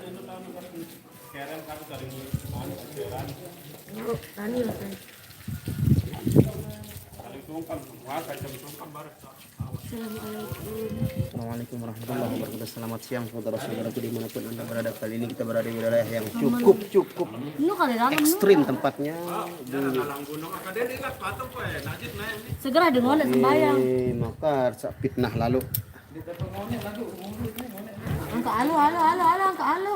Assalamualaikum warahmatullahi wabarakatuh. Selamat siang saudara-saudaraku dimanapun anda berada. Kali ini kita berada di wilayah yang cukup ekstrim tempatnya segera dengan sembayang Makar fitnah lalu. angka alo angka alo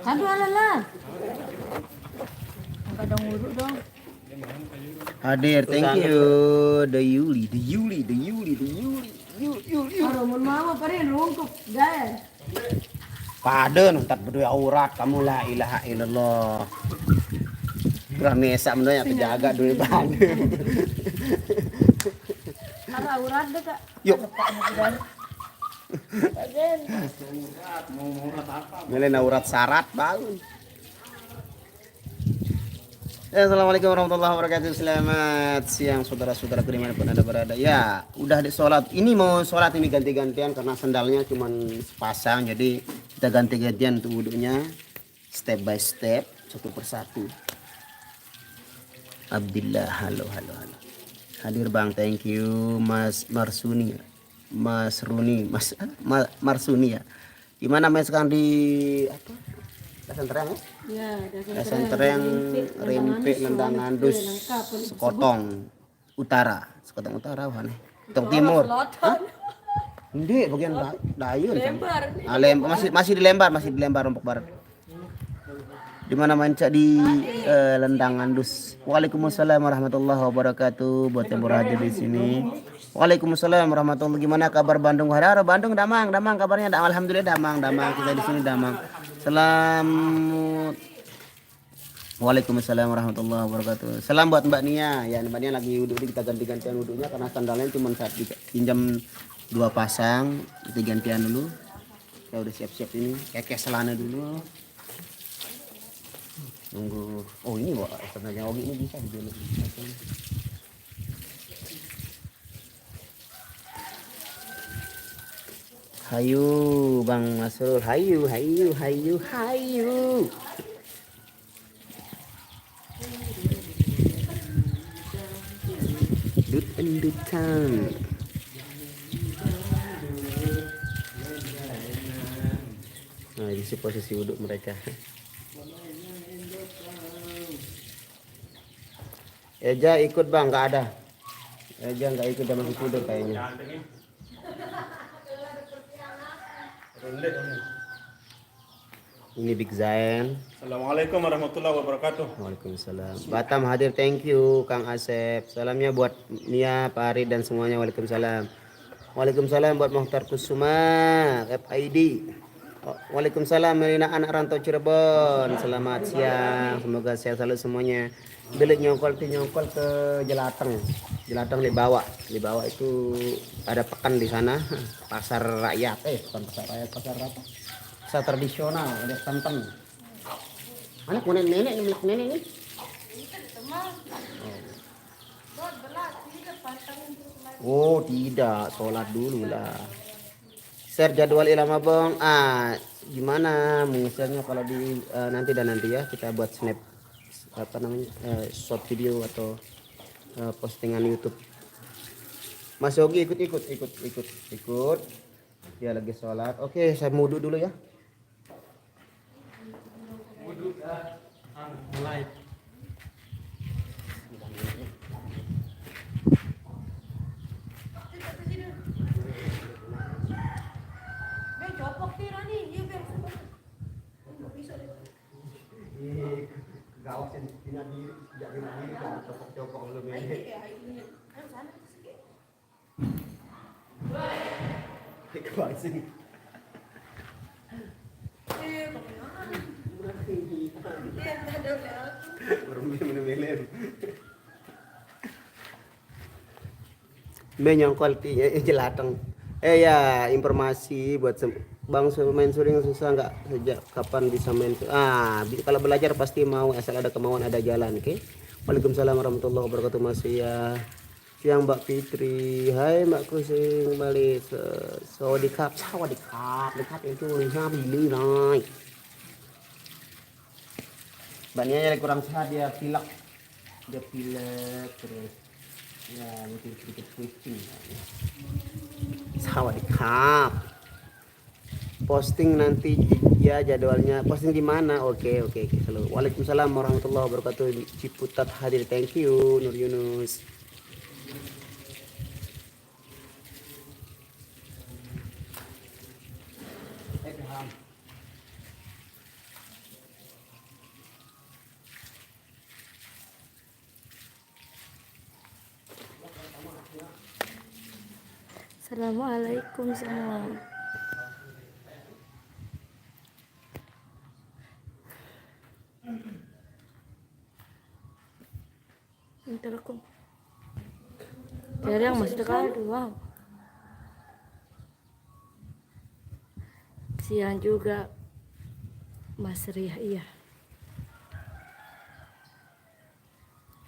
kado lah angka dong urut dong Hadir, thank you. The Yuli. kalau mau mama paling rungkup gaya Paden, tak berdua aurat kamu la ilaha illallah. Ramesa mendonya kejaga dulu bahan. kalau aurat deh kak Yuk. Ngelain aurat syarat bangun. Assalamualaikum warahmatullahi wabarakatuh. Selamat siang saudara-saudara dimanapun anda berada. Ya, udah di sholat. Ini mau sholat ini ganti-gantian karena sandalnya cuma sepasang. Jadi kita ganti-gantian untuk wudhunya step by step, satu persatu. Abdillah, halo. Hadir bang, thank you. Mas Marsuni, Marsuni ya. Di mana mas sekarang di apa? Dasan Terang ya? Dasan Terang, Rimpe, Lendangan Dus, Sekotong Utara, mana? Sekotong Timur. Ini bagian Dayun. Masih di Lembar Lombok Barat. Di mana mancak di Lendangan Dus. Waalaikumsalam warahmatullahi wabarakatuh. Buat yang berada di sini. Waalaikumsalam warahmatullahi. Gimana kabar Bandung? Hadar Bandung damang kabarnya. Alhamdulillah damang. Kita di sini damang. Selamat. Waalaikumsalam warahmatullahi wabarakatuh. Salam buat Mbak Nia. Ya, Mbak Nia lagi wudhu, kita ganti-gantian wudhunya karena sandalnya cuma saat pinjam 2 pasang. Kita gantian dulu. Kita udah siap-siap ini. Kekes celana dulu. Nunggu. Oh, ini Wak, sandalnya Ogi ini bisa dibeli. Hayu Bang Masrul, hayu. Dutan. Nah, ini posisi wudhu mereka. Eja ikut bang, nggak ada. Eja nggak ikut, dia masih tidur kayaknya. Ini Big Zain. Assalamualaikum warahmatullahi wabarakatuh. Waalaikumsalam. Batam hadir, thank you Kang Asep. Salamnya buat Nia, Pak Arid dan semuanya. Waalaikumsalam. Waalaikumsalam buat Mohtar Kusuma, FID. Waalaikumsalam Melina anak rantau Cirebon. Selamat siang. Semoga sehat selalu semuanya. Belit nyongkol ke Jelateng. Jelateng Libawa itu ada pekan di sana. Pasar rakyat. Bukan pasar rakyat, pasar apa? Pasar tradisional, ada tenten. Mana punya nenek ini, milik nenek ini? Oh tidak, sholat dulu lah. Share jadwal ilham abang. Gimana mengesernya kalau di nanti ya kita buat snap short video atau postingan YouTube. Mas Yogi ikut. Dia lagi sholat. Oke, saya wudhu dulu ya. Mulai. Menyongkol Jelateng. Ya informasi buat Bang main suring susah nggak, sejak kapan bisa main? Kalau belajar pasti mau, asal ada kemauan ada jalan. Oke. Waalaikumsalam warahmatullahi wabarakatuh. Masih ya siang Mbak Fitri. Hai Mbak Kusing kembali. Sawadikap itu lihat ini naik. Mbak Nia lagi kurang sehat, dia pilek terus ya mungkin sedikit pusing. Sawadikap. Posting nanti ya jadwalnya, posting di mana? Oke. Halo. Waalaikumsalam warahmatullahi wabarakatuh. Ciputat hadir, thank you Nur Yunus. Assalamualaikum semua. Bentar aku. Jarang masih dekat doang. Siang juga Mas Ria, iya.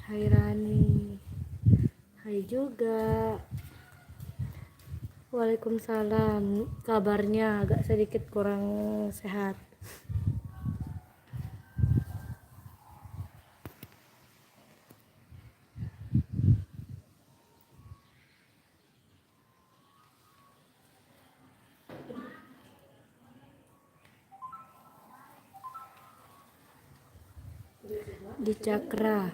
Hai Rani. Hai juga. Waalaikumsalam. Kabarnya agak sedikit kurang sehat. Di Cakra.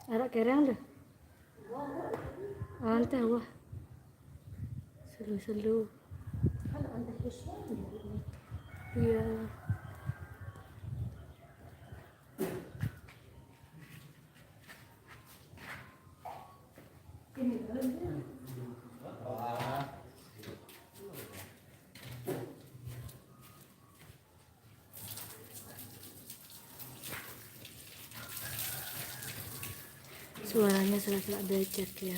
Ada kerang dah. Ante wah. Selu. Iya. Suaranya salah becek ya.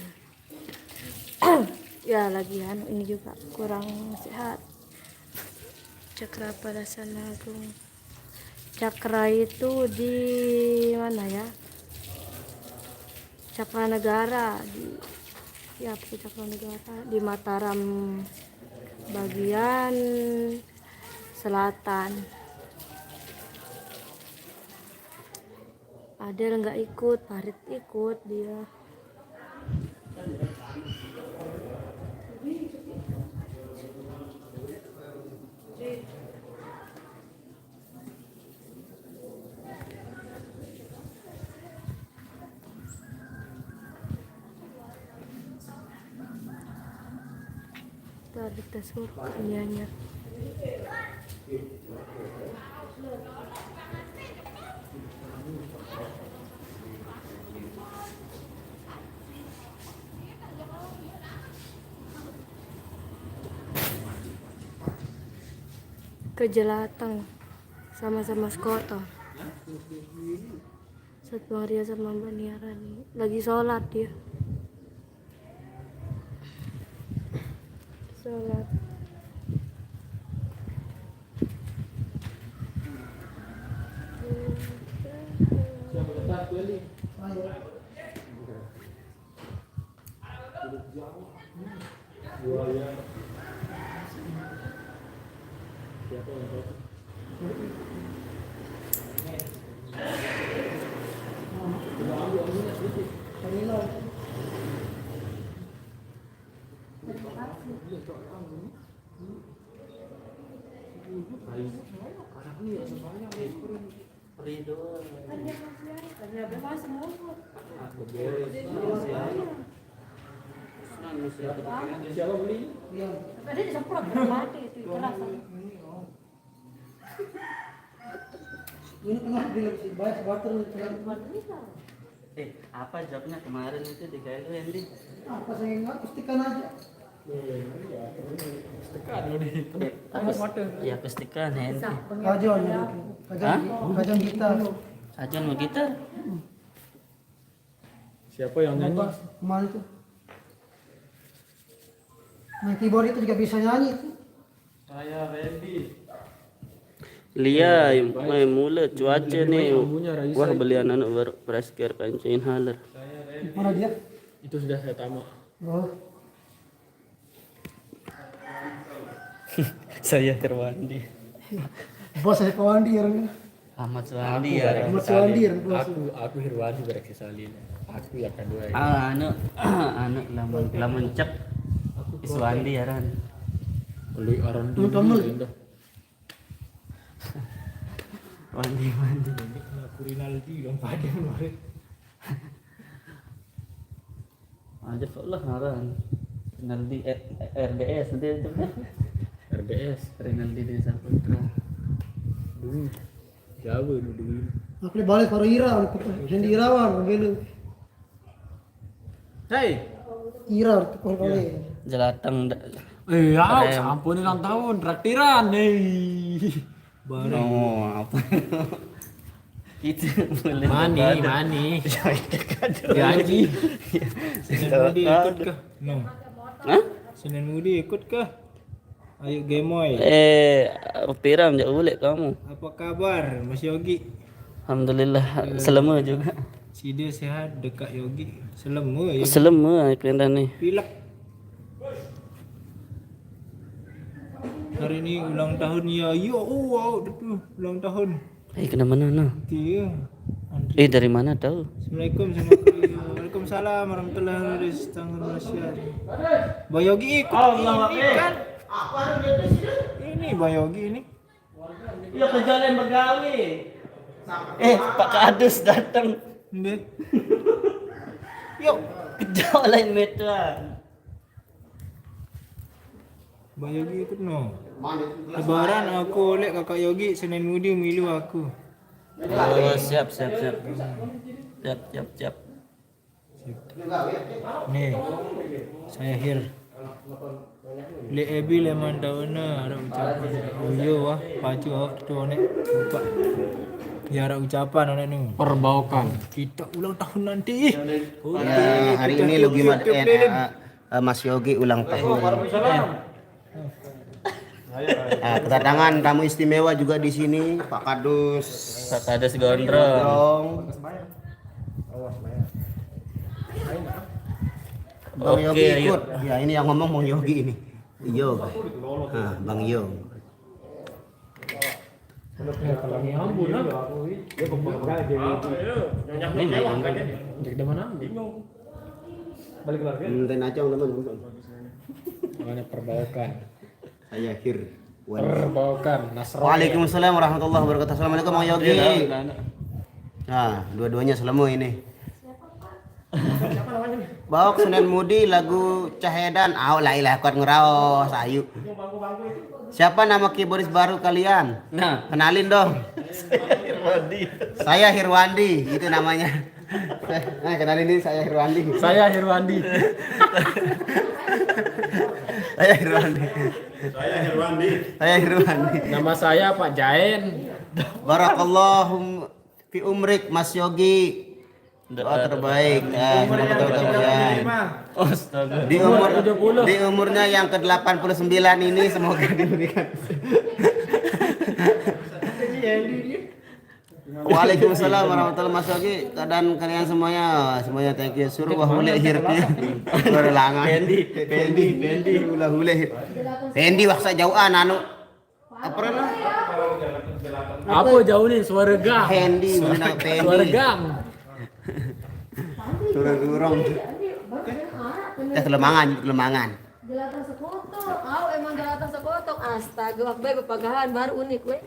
Ya lagian ini juga kurang sehat. Cakra pada sana Agung. Cakra itu di mana ya? Cakra Negara Cakra Negara di Mataram bagian selatan. Adel nggak ikut, Farid ikut dia. Tarik tes kurnianya. Ke Jelatang sama-sama skoto. Satu Maria sama Mbak Nia Rani lagi sholat dia. Sholat. Siapa beli? Tadi disemprot mati itu keras. Ini pernah bilang si Bas water Apa jawabnya kemarin itu di Gayo Hendy? apa saya nggak pastikan aja. Ya pastikan Hendy. Kajon gitar. Ajan mau gitar? Siapa yang nyanyi? Kemarin itu. Main keyboard itu juga bisa nyanyi itu. Saya Randy. Lia, mai mula cuaca nih. Wah belian anak beraskar kancain haler. Mana dia? Itu sudah saya tamu. Oh. Saya Herwandi. Bos saya Pawandi orang. Ahmad Suwandi ya. Ahmad Suwandi orang bos. Aku Hirwandi bereksi salin. Aku yang kedua. Anu lamun cep Iswandi ya ran. Beli orang Kamu Wandi. Aku Rinaldi dong pada kemarin. Aja lah ngaran. Rinaldi RDS nanti itu kan. RDS. Rinaldi Desa Putra. Dulu. Jawa dulu. aku balik para Ira Hendi Irawan gelu. Hei. Ira tukang balik. Jelatang Ya, sampun ulang tahun traktiran nih. Baru. Oh, apa? Itu boleh. Mani. Gaji. Senin Mudi ikut kah? No. Hah? Senin Mudi ikut kah? Ayo Gemoy. Piram je boleh kamu. Apa kabar Mas Yogi? Alhamdulillah selama juga. Si dia sehat dekat Yogi. Selama ya. Selama pindah nih. Pilek. Hari ini ulang tahun ya. Yo, wow, itu ulang tahun. Kena mana nah? Dia. Andri. Dari mana tahu? Assalamualaikum Waalaikumsalam warahmatullahi wabarakatuh. Bang Yogi ikut ini kan? Ini Bang Yogi ini. Iya ke jalan begawe. Pak Kadus datang. Ndeh. Yuk, Ke jalan meteran. Bang Yogi ikut no. Lebaran aku oleh kakak Yogi, Senin Mudi milu aku. Oh, siap. Nih, saya Hir. Le ebi leman dauna ada ucapan. Oh yo wah, pacu awak tu nek lupa. Ya ada ucapan anak ni. Perbaukan. Kita ulang tahun nanti. Ya, hari ini Lugi Mas Yogi ulang tahun. Nah, kedatangan tamu istimewa juga di sini, Pak Kadus. Pak Kadus gondrong. Bang Oke, Yogi ayo. ikut. Ya, ini yang ngomong Bang Yogi ini. Yo. Nah, Bang Yo. Balik lagi. Mintain aja teman. Mana perbaukan. Saya Hir. Perbaukan Nasrani. Waalaikumsalam warahmatullahi wabarakatuh. Assalamualaikum Bang Yogi. Nah, dua-duanya selama ini. Bawa Senin Mudi lagu Cahedan. La ilah kuat ngeraos ayu. Siapa nama keyboardis baru kalian? Nah, Kenalin dong. Saya Hirwandi, itu namanya. Nah, kenalin ini saya Hirwandi. Saya Hirwandi. Saya Hirwandi. Nama saya Pak Jaen. Barakallahu fi umrik Mas Yogi. Doa terbaik. astaga. Di umurnya yang ke-89 ini semoga diberikan. Waalaikumsalam warahmatullahi Mas Yogi dan kalian semuanya thank you. Suruh wahule hirti. Berulangan. Pendi ulah hule. Pendi waksa jauhan anu. Apa nah? Apa jauh nih suara gang? Pendi mana Suara pendi. gang. Turun. Kelemangan. Jelatan sekotong, emang jelatan sekotong. Astaga, waktu pepagahan baru unik we.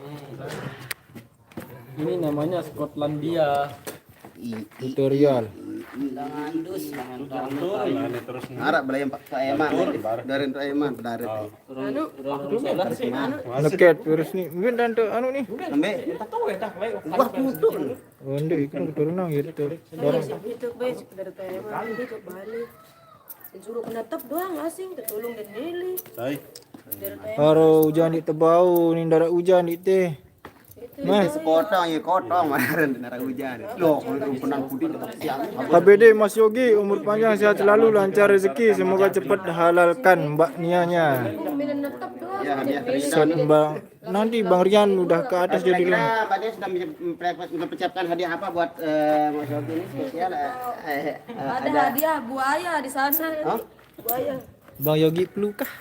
Ini namanya Skotlandia. Tutorial. Harap belayan Pak Eman. Dari Pak Eman, dari. Leket terus nih. Mungkin dan anu nih. Ambe. Wah putu. Oh, ndek iku keturunan ya itu. Dorong. Itu baik dari tema itu ke Bali. Suruh penatap doang asing, ketulung dan milih. Haro hujan di Tebau, nih darat hujan di teh. Mas kotong kemarin nara hujan. Loh, penang putih tetap siang. HBD Mas Yogi, umur panjang, sehat selalu, lancar rezeki, semoga cepat halalkan mbak nianya. Milih netap doang. Ya, biasa. Set Bang, nanti Bang Rian udah ke atas jadi dulu. Katanya sudah mempersiapkan hadiah apa buat Mas Yogi ini spesial? Ada hadiah buaya di sana. Hah? Buaya. Bang Yogi pelukah.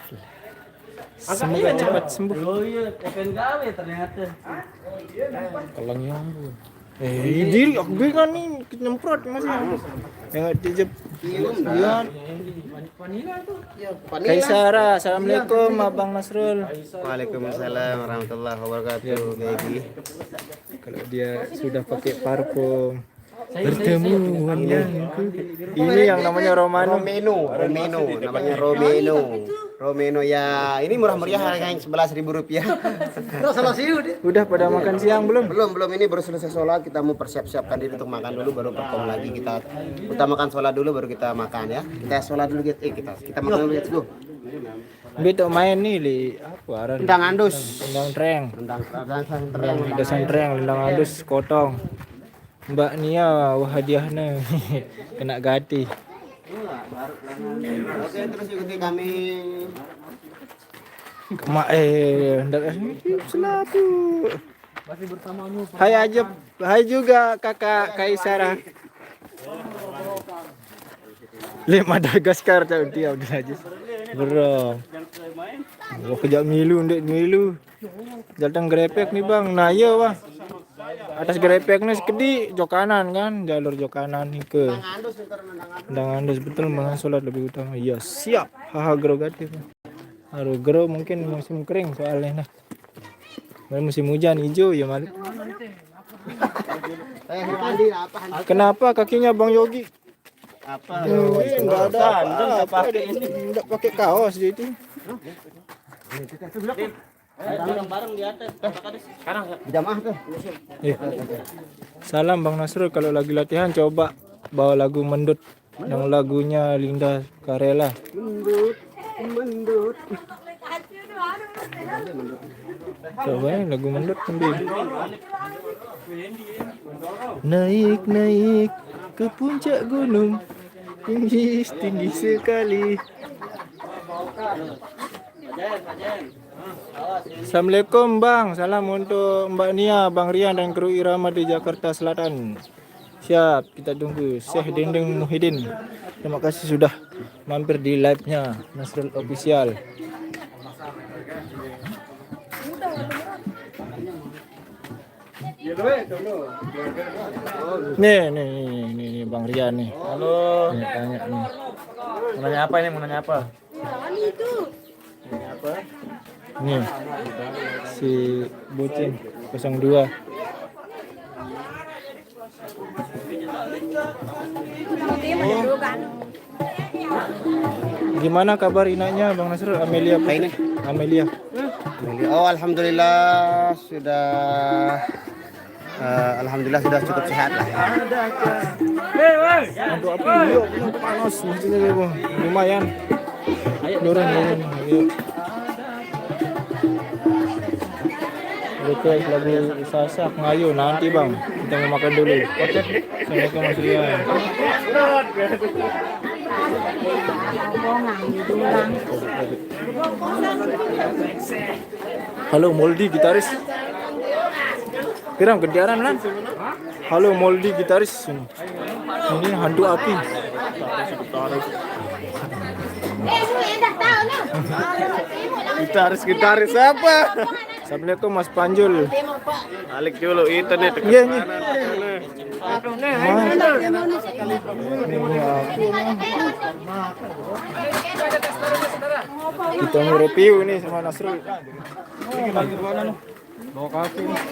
Semoga cepat sembuh. Oh iya, FNKW ternyata. Kalau nyambung. Diri aku bingung nih nyemprot masih. Yang dijep. Iya. Kaisara, assalamualaikum Abang Nasrul. Waalaikumsalam warahmatullahi wabarakatuh. Gigi. Kalau dia sudah pakai parfum bertemu wangiku. Ini yang namanya Romano. Romeno, namanya Romeno ya. Ini murah meriah harganya 11.000 rupiah. Salah sih udah. Udah pada makan siang belum? Belum ini baru selesai sholat, kita mau persiapkan diri untuk makan dulu baru perform lagi. Kita utamakan sholat dulu baru kita makan ya. Kita sholat dulu kita makan dulu, let's go. Beto main nih li apa? Rendang andus. Rendang treng. Rendang Treng, rendang andus kotong. Mbak Nia wah hadiahnya kena gati. Oke, terus ikuti kami. Hendak selaku. Masih bersamamu. Hai Ajab, hai juga Kakak Kaisara. Le Madagaskar tak dia udah aja. Bro. Gua kejak milu ndek milu. Datang grepek nih Bang. Nah iya wah. Atas grepeknya sekedi jok kanan kan, jalur jok kanan nih ke. Rendang andus betul makan sholat lebih utama. Iya siap. Haha grogati. Haru gro mungkin musim kering soalnya nah. Musim hujan hijau ya Malik. Kenapa kakinya Bang Yogi? Apa? Enggak ada enggak pakai kaos dia itu. Bareng di atas. Sekarang Jamaah tuh. Salam Bang Nasrul, kalau lagi latihan coba bawa lagu Mendut yang lagunya Linda Karela. Mendut. Coba ya lagu Mendut sambil. Naik ke puncak gunung tinggi sekali. Assalamualaikum Bang, salam untuk Mbak Nia, Bang Rian dan kru Irama di Jakarta Selatan. Siap, kita tunggu Syekh Dendeng Muhyiddin. Terima kasih sudah mampir di live-nya Nasrul Official. Nih Bang Rian nih. Halo. Nih, tanya nih. Mau nanya apa ini? Mau nanya apa? Nih. Si Bocin 02. Gimana kabar inaknya Bang Nasrul? Amelia apa ini? Amelia. Oh, alhamdulillah sudah sudah cukup sehat lah. Untuk api yuk panas maksudnya Bang. Lumayan. Turun. Yuk. Request lagu Sasak ngayu nanti Bang. Kita mau makan dulu. Assalamualaikum Mas Rian. Halo Moldi gitaris. Kiram kendaraan lan. Halo Moldi gitaris. Ini hantu api. Gitaris apa? Assalamualaikum Mas Panjul. Alik dulu internet. Iya nih. Kita mau review nih sama Nasrul. Bawa kaki nih.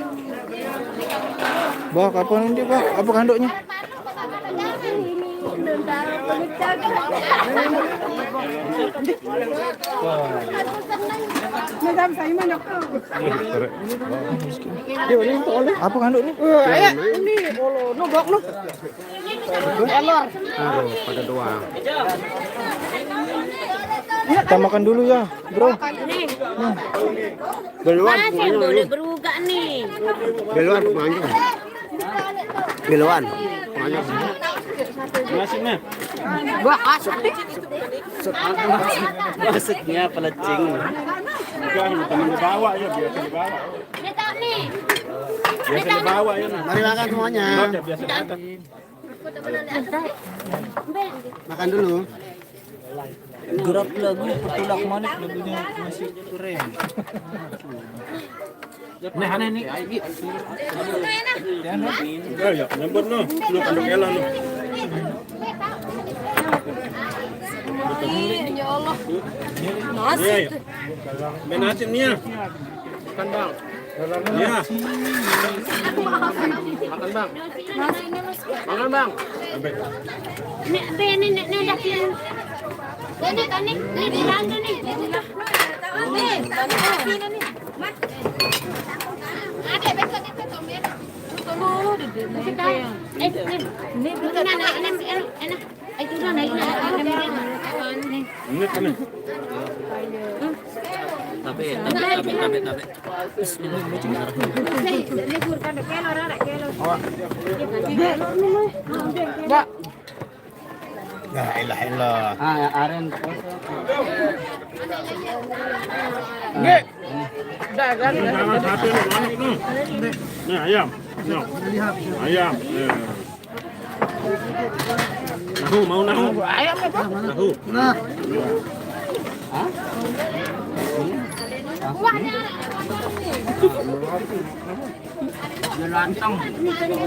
Bawa kapan nanti Pak? Apa kanduknya? Apa kanduknya? Ini nobok lu. Elor. Pada doang. Kita makan dulu ya, bro. Beluan, boleh beruga nih. beluan penganjur. Beluan, penganjur. Maksudnya? Gua kasih. Maksudnya pelecing. Dibawa ya, biasa dibawa. Kita nih. Biasa dibawa ya. Mari makan semuanya. Makan dulu. Gerak lagu petulak manik lagunya masih keren. Nah, aneh nih. Ya, nyambut no. Lu kandung elah lu. Ya Allah. Iya, ya. Main asin nih ya. Makan bang. Iya. Makan bang. Makan bang. Ini dakin. Ini di lantai nih. Ada besok itu tombel. Ini enak. Itu udah naik. Ini kan. Tabe. La ilaha illallah. Ah, aren. Jangan satu lu manik lu. Nih ayam. No. Ayam. Nahu mau nahu. Ayam apa? Nahu. Nah,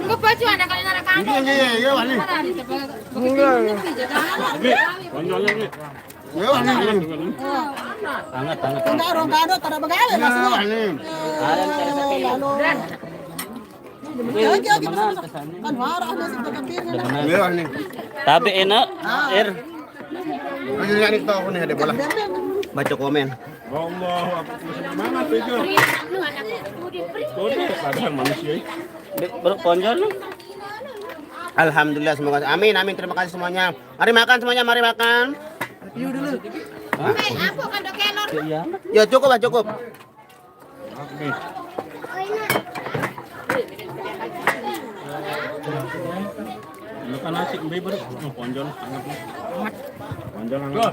Kau baju anak kalian anak kandung. Iya, wali. Ini, konjolnya nih. Hangat. enggak orang kado tada bagale mas lo. Aren kaya sa kayo. Demenan kesana. Kan marah na sa kapir na. Demenan. Iya, wali. Tabe enak. Ini yang itu aku nih ada bola. Baca komen. Allah, apa semangat itu. Tuh, padahal manusia. Baru konjol lu. Alhamdulillah semoga amin terima kasih semuanya. Mari makan semuanya, mari makan. Apa kandung kelor? Iya. Ya cukup lah cukup. Oke. Makan nasi mbak baru. Oh, konjol hangat. Konjol hangat.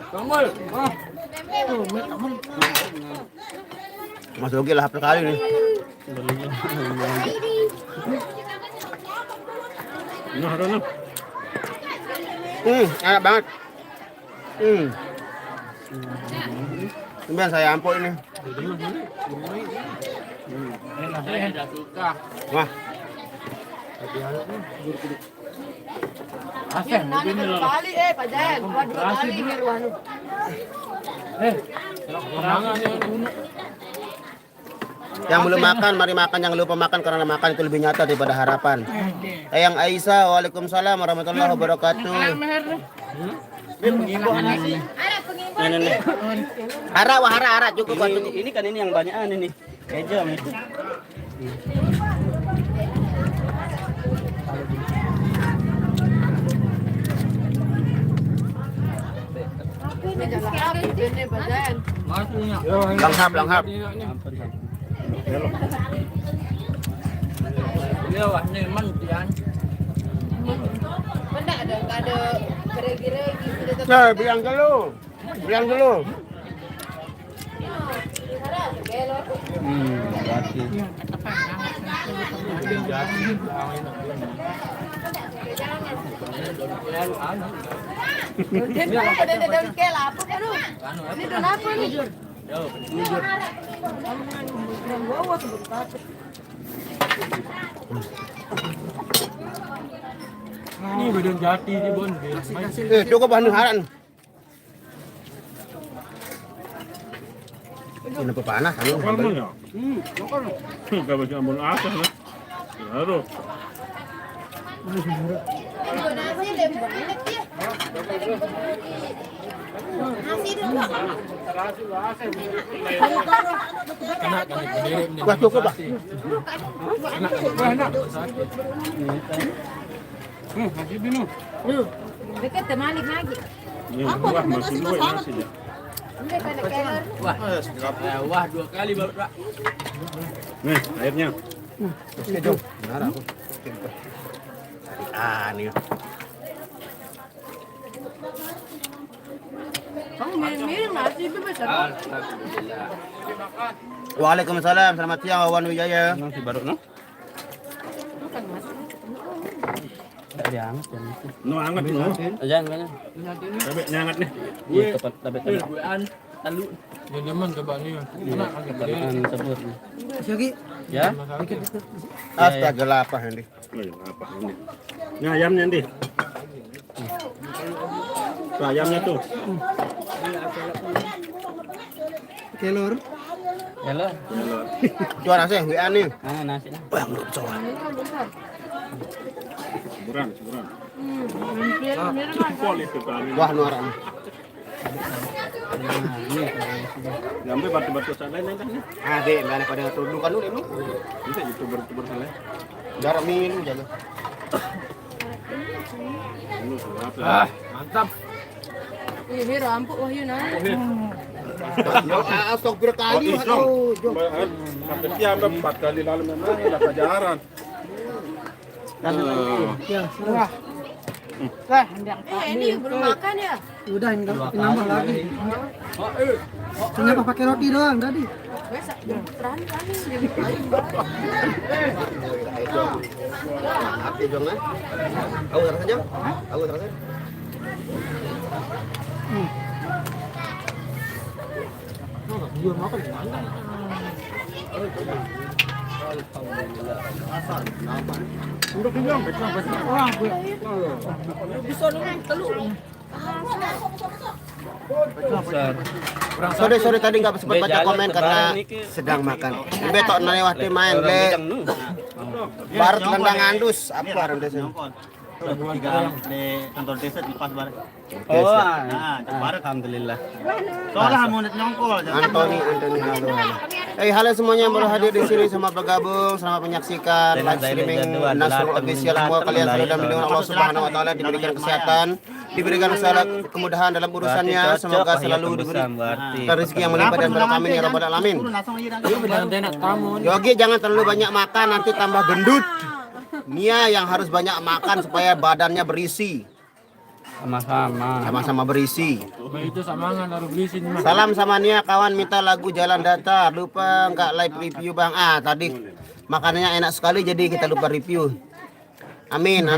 Mas Ogi lahap sekali nih. Ini harus Enak banget. Kemudian saya ampun ini. Wah. Kali pajan, buat 2 kali ngiruan. Yang belum makan, mari makan. Yang lupa makan karena makan itu lebih nyata daripada harapan. Eyang Aisyah, waalaikumsalam warahmatullahi wabarakatuh. Hara cukup buat cukup. Ini kan ini yang banyakan ini. Kejam itu. Langhap. Nah, bilang dulu. Ini bedon jati di Bon. Cukup bahan haran. Ini panas anu. Makan ya? Gak baca ambon asas lah. Harus. Wah, cukup lah. Dekat temalik lagi. Ini wah masih luwe nasi dia. Wah, 2 kali baru, Pak. Nih, airnya. Benar aku. Nih. Waalaikumsalam, selamat siang Wawan Wijaya. Nasi baru no? Diangat kan itu. No anget no. Jangan banyak. Tapi nyangat nih. Iya tepat tapi Lalu dia demen coba nih. Enak agak gede. tepat sebut. Syagi. Ya. Astaga lapar Hendy. Oh, iya, apa ini? Ini ayamnya nih. Tuh ayamnya tuh. Kelor. Hello. Jual nasi WA nih. Ah nasi. Seburan. Pol itu kan. Wah nuara nih. Sampai batu-batu sana nih kan. Dek, mana pada tudukan dulu ini. Bisa youtuber sana. Darah minum jaga. Ini sudah. Mantap. Ini rampuk wahyu nah. Astagfirullah kali. Aduh, sampai siang 4 kali lalu memang ada pelajaran. Ya, serah. Ini belum makan ya? Udah enggak nambah lagi. Kenapa pakai roti doang tadi? Api dong lah. Aku terus aja. Aku terus aja. Sorry tadi nggak sempat baca komen karena sedang makan. Betok nane waktu main le. Barat lendang andus apa rendesnya? Kantor desa lepas bareng. Oh, Nah, bareng alhamdulillah. Soalnya mau nyongkol. Antoni halo. Halo semuanya yang baru hadir di sini, selamat bergabung, selamat menyaksikan live streaming Nasrul Official. Semoga kalian selalu dalam lindungan Allah Subhanahu wa taala, diberikan kesehatan, diberikan segala kemudahan dalam urusannya, semoga selalu diberikan rezeki yang melimpah dan berkah amin ya rabbal alamin. Yogi jangan terlalu banyak makan nanti tambah gendut. Nia yang harus banyak makan supaya badannya berisi. Sama-sama berisi. Itu samangan harus berisi nih. Salam sama Nia kawan, minta lagu Jalan Datar. Lupa nggak live review Bang. Tadi makanannya enak sekali jadi kita lupa review. Amin.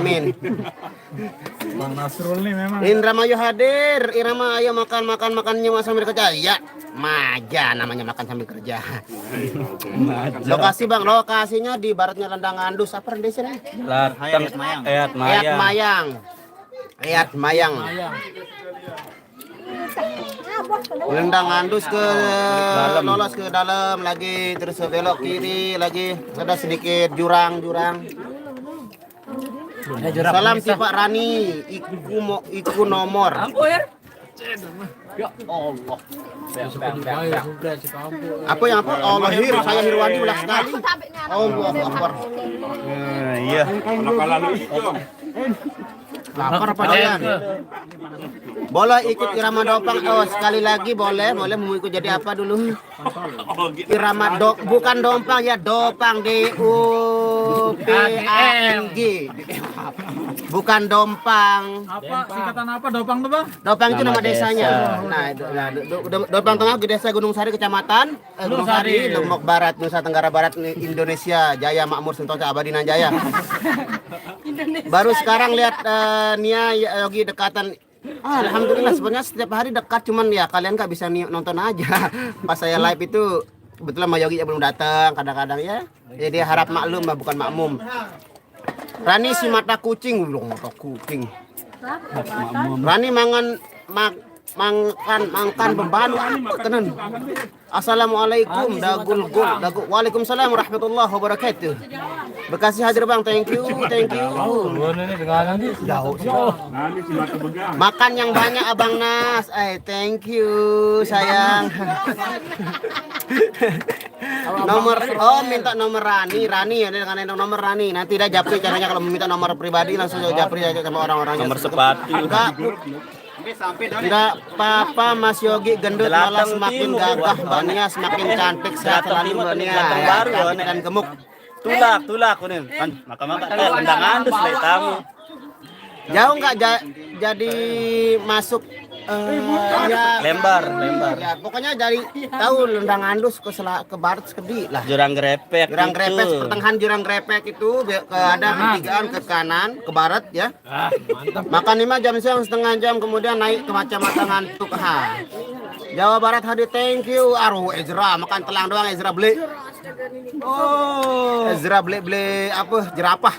Bang Nasrul nih memang. Indra Mayu hadir. Irama ayo makannya sambil kerja. Ya, maja namanya makan sambil kerja. Lokasi Bang, lokasinya di baratnya Lendang Andus. Apa rendesnya? Hayat Mayang. Lendang Andus ke lolos ke dalam lagi, terus belok kiri lagi, ada sedikit jurang. Salam si Pak Rani, iku nomor. Apa yang apa? Allah hir, saya Hirwandi ulah sekali. Allah Akbar. Iya. Kalau lalu itu. Lapar apa jalan? Boleh ikut irama dopang. Oh, sekali lagi boleh mau ikut jadi apa dulu? Irama bukan dompang ya, dopang DOPANG. Bukan dompang. Apa singkatan apa dopang tuh Bang? Dopang itu nama desanya. Nah, Dopang Tengah Desa Gunung Sari Kecamatan Gunung Sari, Lombok Barat, Nusa Tenggara Barat, Indonesia. Jaya Makmur Sentosa Abadi nan Jaya. Baru sekarang lihat Nia Yogi dekatan. Alhamdulillah sebenarnya setiap hari dekat, cuman ya kalian nggak bisa nonton aja. Pas saya live itu kebetulan Mas Yogi belum datang kadang-kadang ya. Jadi harap maklum lah, bukan makmum. Rani si mata kucing, mata kucing. Rani makan beban kenen. Assalamualaikum dagu. Waalaikumsalam warahmatullahi wabarakatuh. Bekasi hadir Bang, thank you. Makan yang banyak Abang Nas. Thank you sayang. Minta nomor Rani ya, dengan nomor Rani. Nanti dah japri caranya kalau meminta nomor pribadi langsung japri aja sama orang-orangnya. Nomor sepatu. Enggak apa-apa Mas Yogi gendut malah semakin gagah, Mbak Nia semakin cantik, sehat selalu Mbak Nia. Cantik dan gemuk. Tulak kunin. Kan maka lendang andus lai tamu. Jauh enggak jadi masuk ya, Lembar. ya pokoknya dari tahu Lendang Andus ke barat Skedi lah. Jurang grepek. Jurang itu. Grepek, pertengahan Jurang Grepek itu ada pertigaan ke kanan, ke barat ya. Makan 5 jam siang, setengah jam kemudian naik ke Kecamatan Ngantuk. Jawa Barat hadir, thank you. Aduh, Ezra makan telang doang, Ezra beli. Oh, Ezra beli apa? Jerapah.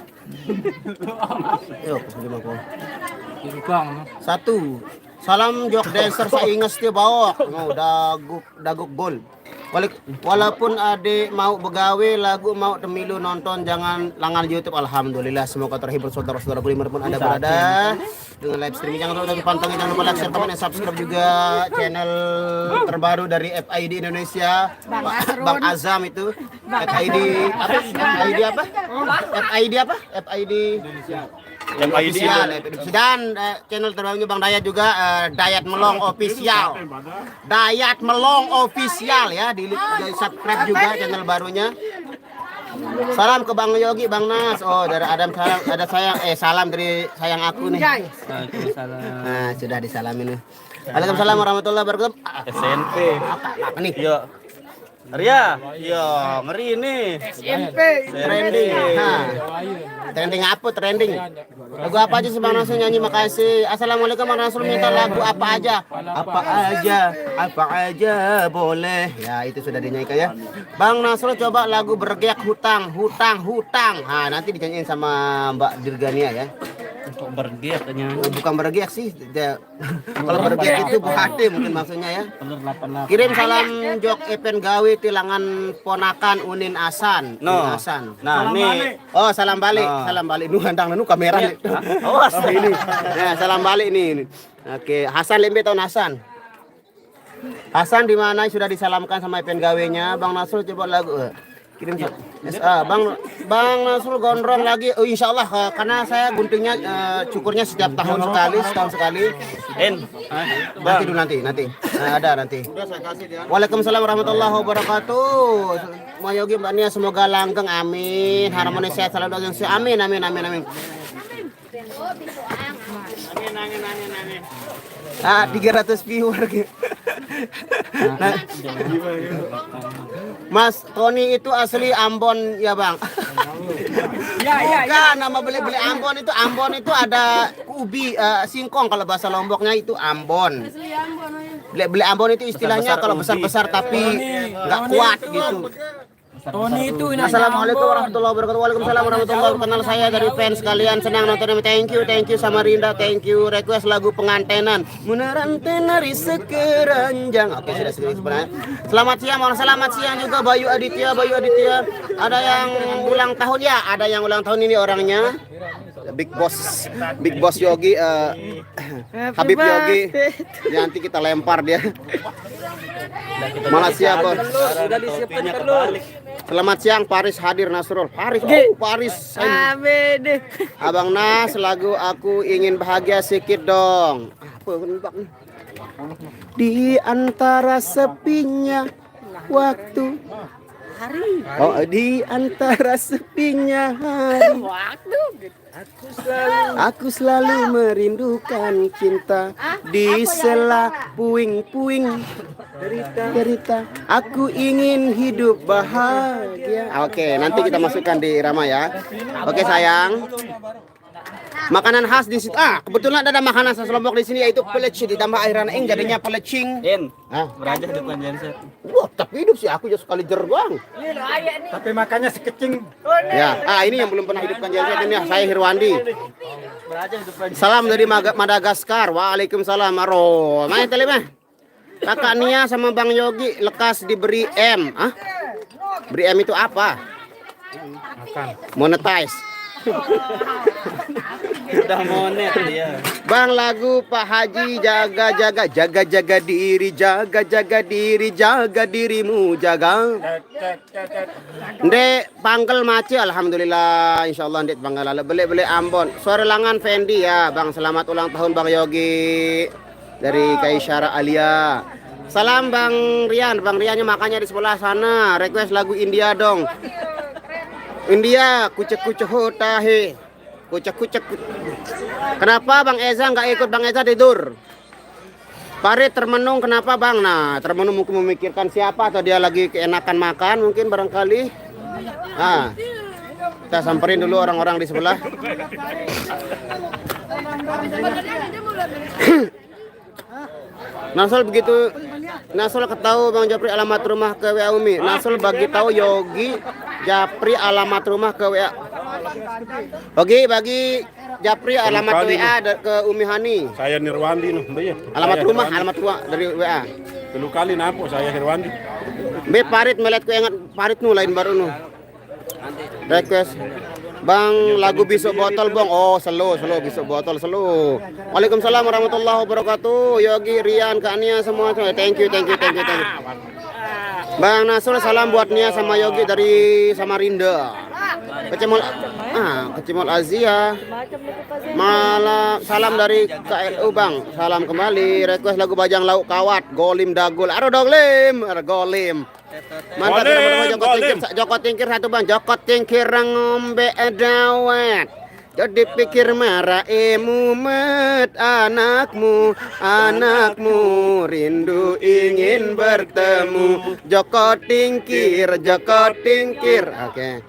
Yuk, 1. Salam jok dancer saya ingat dia bawa. Oh, daguk gol. Walaupun adik mau begawe lagu mau temilu nonton jangan langan YouTube. Alhamdulillah semoga terhibur saudara-saudara dimanapun anda berada dengan live streaming. Jangan lupa dipantengin, jangan lupa like, share, komen, dan subscribe juga channel terbaru dari FID Indonesia. Bang Azam itu FID apa? FID Indonesia. Dan channel terbarunya Bang Dayat juga Dayat Melong Official. Dayat Melong Official ya, di subscribe juga channel barunya. Salam ke Bang Yogi, Bang Nas. Oh, dari Adam salam, ada sayang salam dari sayang aku nih. Waalaikumsalam. Nah, sudah disalamin nih. Waalaikumsalam warahmatullahi wabarakatuh. SMP. Apa nih? Yo. Ria, yo ngeri nih. SMP. Trending. Trending apa trending? Lagu apa aja sih Bang Nasrul nyanyi? Makasih. Assalamualaikum Bang Nasrul, minta lagu apa aja? Apa aja boleh. Ya itu sudah dinyanyikan ya. Bang Nasrul coba lagu bergeak hutang. Nah nanti dinyanyiin sama Mbak Dirgania ya. Untuk bergeak katanya. Bukan bergeak sih. Kalau bergeak itu buhati mungkin maksudnya ya. Bener 88. Kirim salam jok Epen Gawi tilangan ponakan Unin Asan. No. Unin Asan. Nah, nih. Oh, salam balik. Salam balik. Nu handang nu kamera. Awas. Oh, ini. Ya, salam balik nih. Oke, Hasan Lembe tahun Hasan. Hasan di mana sudah disalamkan sama Epen Gawinya. Bang Nasrul coba lagu. Kirim Bang Nasrul gondrong lagi. Oh, insya Allah karena saya guntingnya cukurnya setiap tahun sekali, setahun sekali. Nanti. Nah, ada nanti. Waalaikumsalam warahmatullahi wabarakatuh. Mayogi Mbak Nia semoga langgeng, amin. Harmoni sehat selalu dan amin. Amin. 300 viewer gitu. Nah, Mas Tony itu asli Ambon ya Bang? Bukan, nama beli Ambon itu ada ubi singkong, kalau bahasa Lomboknya itu Ambon. Beli Ambon itu istilahnya kalau besar-besar tapi nggak kuat gitu. Tony itu Assalamualaikum warahmatullahi wabarakatuh. Waalaikumsalam warahmatullahi wabarakatuh. Kenal saya dari fans kalian, senang nonton. Thank you sama Rinda, thank you. Request lagu pengantenan. Munaran tenari sekeranjang. Oke, sudah sebenarnya. Selamat siang juga Bayu Aditya. Ada yang ulang tahun ya? Ada yang ulang tahun ini orangnya. Big Boss Yogi, Habib Yogi. Nanti kita lempar dia. Malaysia bos. Sudah disiapkan terus. Selamat siang Paris hadir Nasrul. Paris. Amin. Abang Nas, lagu aku ingin bahagia sedikit dong. Apa nih? Di antara sepinya waktu hari. Oh, di antara sepinya hari. Aku selalu merindukan cinta di sela puing-puing derita. Aku ingin hidup bahagia. Oke, nanti kita masukkan di irama ya. Oke sayang. Makanan khas di situ. Kebetulan ada makanan khas Lombok di sini yaitu pelecing ditambah airan eng jadinya pelecing. Beraja depan Janset. Wah, tapi hidup sih aku just sekali jerbang. Tapi makannya sekecing. Ya, ini yang belum pernah hidupkan Janset ini ya. Saya Hirwandi. Beraja depan. Salam dari Madagaskar. Waalaikumsalam. Main telemah. Kakak Nia sama Bang Yogi lekas diberi M. Beri M itu apa? Monetize. Udah monet dia. Bang, lagu Pak Haji jaga dirimu jaga. Ndek panggil maci alhamdulillah insyaallah ndek panggil ala beli Ambon. Sore langan Fendi ya Bang, selamat ulang tahun Bang Yogi dari Kaisyara Alia. Salam Bang Riannya makanya di sebelah sana. Request lagu India dong. India kucek hota he. Kucek. Kenapa Bang Eza nggak ikut? Bang Eza tidur. Farid termenung, kenapa Bang? Nah, termenung mungkin memikirkan siapa, atau dia lagi keenakan makan mungkin barangkali. Nah, kita samperin dulu orang-orang di sebelah. Nasol ketahui Bang Japri alamat rumah ke WA Umi. Nasol bagi tahu Yogi Japri alamat rumah ke WA. Oke, bagi Japri alamat WA ke Umi Hani. Saya Nirwandi noh, Mbak ya. Alamat rumah dari WA. Dulu kali napo saya Nirwandi. Be Parit melet ku ingat Parit nu lain baru nu. Request Bang lagu Bisuk Botol Bang. Oh, slow Bisuk Botol slow. Waalaikumsalam warahmatullahi wabarakatuh. Yogi, Rian, Kak Nia semua. Thank you. Bang Nasrul salam buat Nia sama Yogi dari Samarinda. Kecimol Azia. Malam salam dari KLU Bang. Salam kembali. Request lagu Bajang Lauk Kawat, Golim Dagul. Golim. Mantap Joko Tingkir satu Bang. Joko Tingkir ngombe dawet. Jadi pikir marah mumet anakmu rindu ingin bertemu. Joko Tingkir. Oke.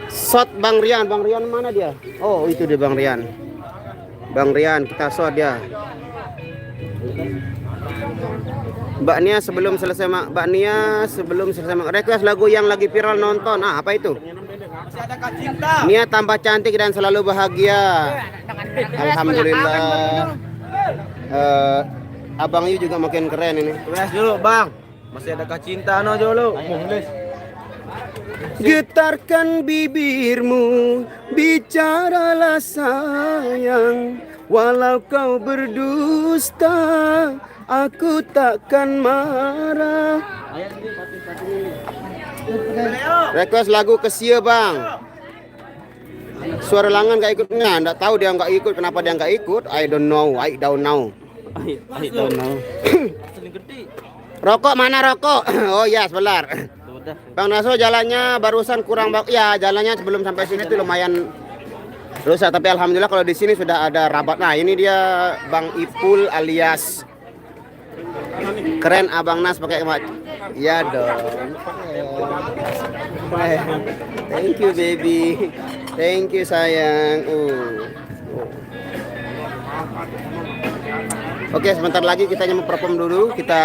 Shot Bang Rian mana dia? Oh itu dia Bang Rian kita shot dia. Mbak Nia sebelum selesai request lagu yang lagi viral nonton. Apa itu? Nia tambah cantik dan selalu bahagia. Alhamdulillah. Abang Yu juga makin keren ini. Dulu Bang, masih ada Cinta no dulu. Getarkan bibirmu, bicaralah sayang. Walau kau berdusta, aku takkan marah. Request lagu Kesia Bang. Suara Langan gak ikutnya, nggak tahu dia nggak ikut. Kenapa dia nggak ikut? I don't know. Rokok mana rokok? Oh ya sebentar. Bang Naso jalannya barusan kurang ya, jalannya sebelum sampai sini tuh lumayan rusak, tapi alhamdulillah kalau di sini sudah ada rabat. Nah, ini dia Bang Ipul alias keren Abang Nas pakai ya dong. Thank you baby. Thank you sayang. Oke, sebentar lagi kita mau perform dulu. Kita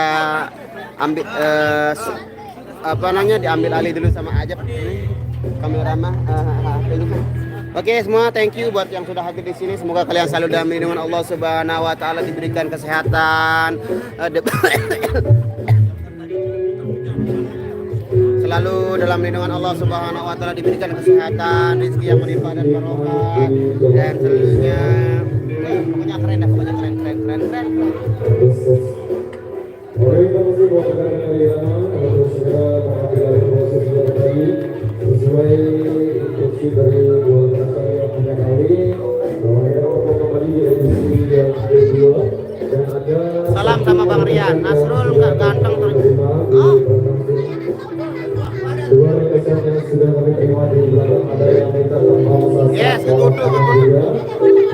ambil diambil alih dulu sama Ajab kameramen. Oke semua, thank you buat yang sudah hadir di sini. Semoga kalian selalu dalam lindungan Allah Subhanahu wa taala, diberikan kesehatan, selalu dalam lindungan Allah Subhanahu wa taala, diberikan kesehatan, rezeki yang melimpah dan barokah, dan seluruhnya pokoknya keren. Sesuai instruksi dari dua tersangka yang punya kawin, kita kembali di edisi yang kedua dan ada. Salam sama Bang Rian. Nasrul nggak ganteng terus. Dua requestan yang sudah kami terima di belakang, ada yang minta tambah satu. Yes, betul.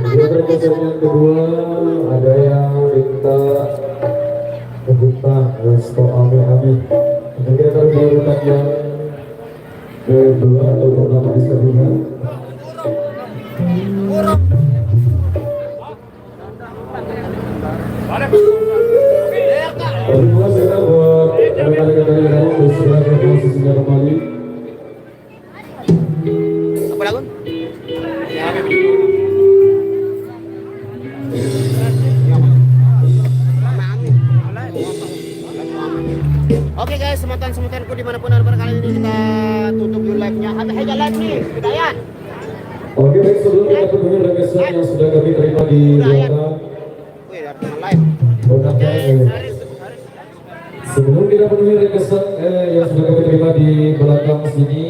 Dua requestan yang kedua ada yang minta membuka resto amin. Mungkin kita di urutan yang kedua atau pertama bisa dilihat. Terima kasih buat rekan-rekan yang sudah posisinya kembali. Apa lagu? Oke guys, semutan-semutanku dimanapun anda berada kali ini, kita tutup dulu live-nya. Hai jalan nih, Hidayat. Oke baik, sebelum kita penuhi requestan yang sudah kami terima di belakang. Wih, ada live. Sebelum kita penuhi requestan yang sudah kami terima di belakang sini,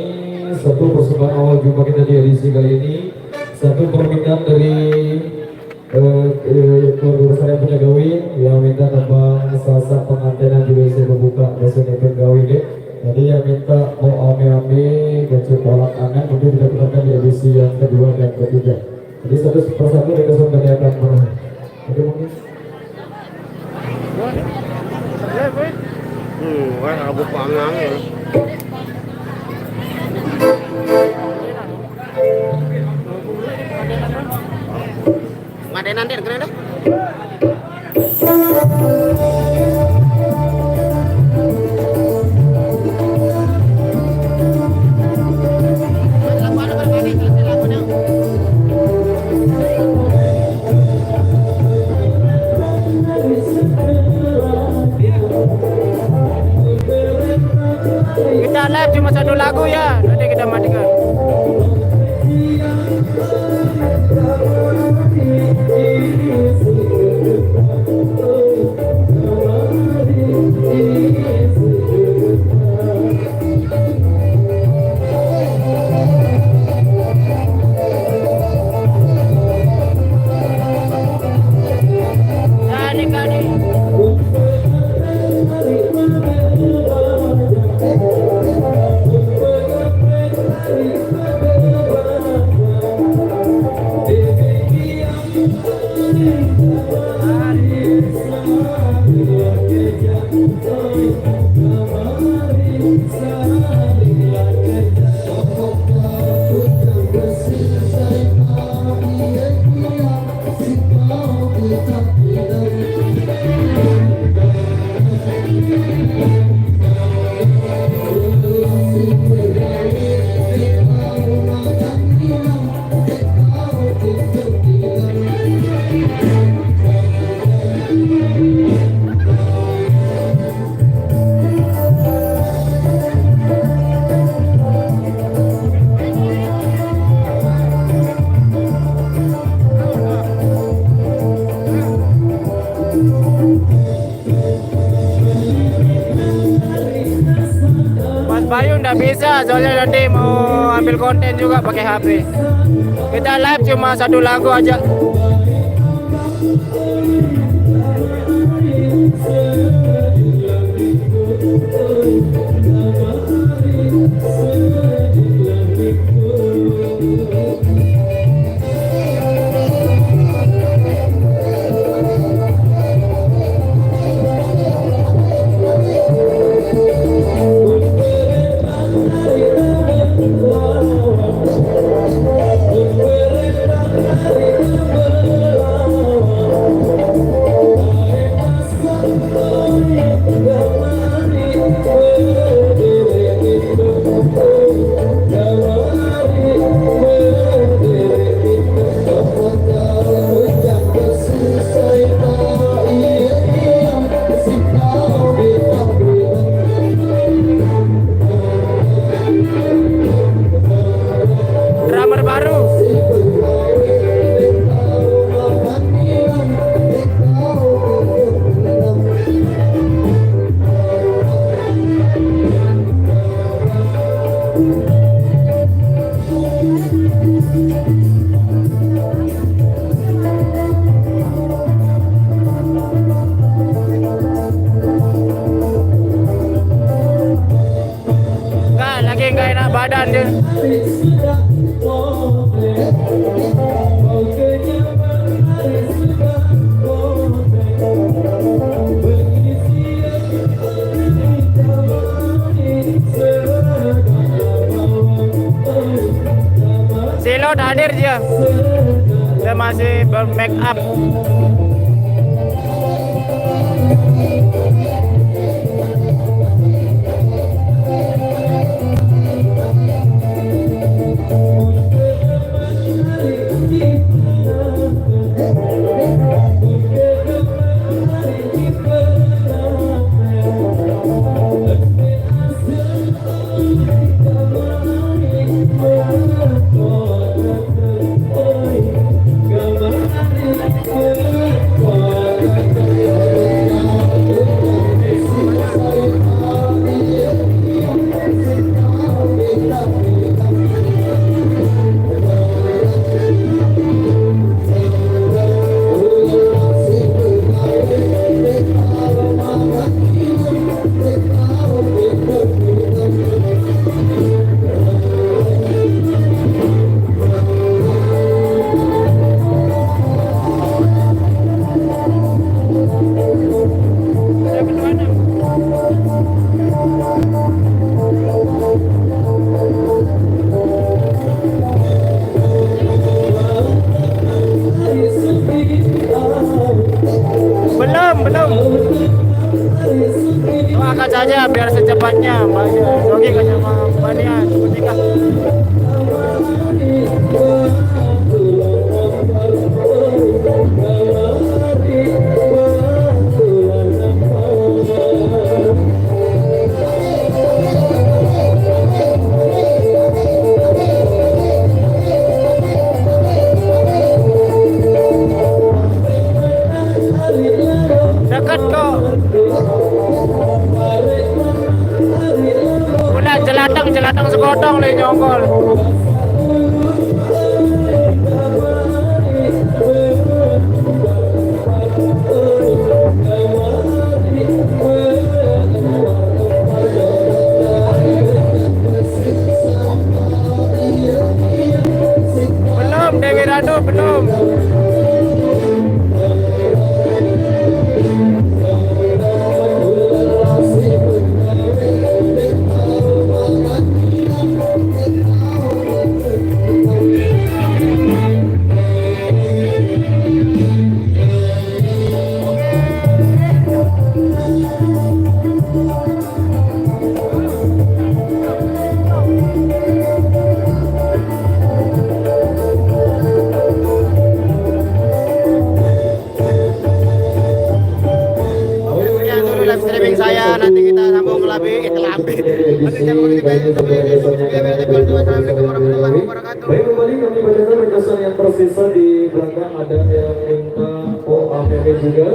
satu persembahan awal jumpa kita di edisi kali ini, satu permintaan dari keluarga besar yang punya gawin yang minta tambah sasa pengantinan juga bisa membuka biasanya gawin deh. Jadi yang minta mau ame-ame gacor kolak angan mungkin kita putarkan di edisi yang kedua dan ketiga. satu persatu kita sampai akan jadi mungkin Wah, aku pangang. Ngadenan dia keren dah. Kita live cuma satu lagu ya, nanti kita matikan. Mas Bayu nggak bisa, soalnya nanti mau ambil konten juga pakai HP. Kita live cuma satu lagu aja. Drummer baru. Lagi nggak enak badan dia. Silot hadir dia. Dia masih bermake up. Belum. Doakan saja biar secepatnya Mbak Zogi sama Mbak Nia menikah. Dekat kok. Udah jelatang sekotong le nyongkol. Belum Dewi Ranu belum. Sekian dulu live streaming saya, nanti kita sambung lebih Nanti sambung di Assalamualaikum warahmatullahi wabarakatuh. Baik, kembali kami bacakan ringkasan yang tersisa di belakang. Ada yang minta APP juga.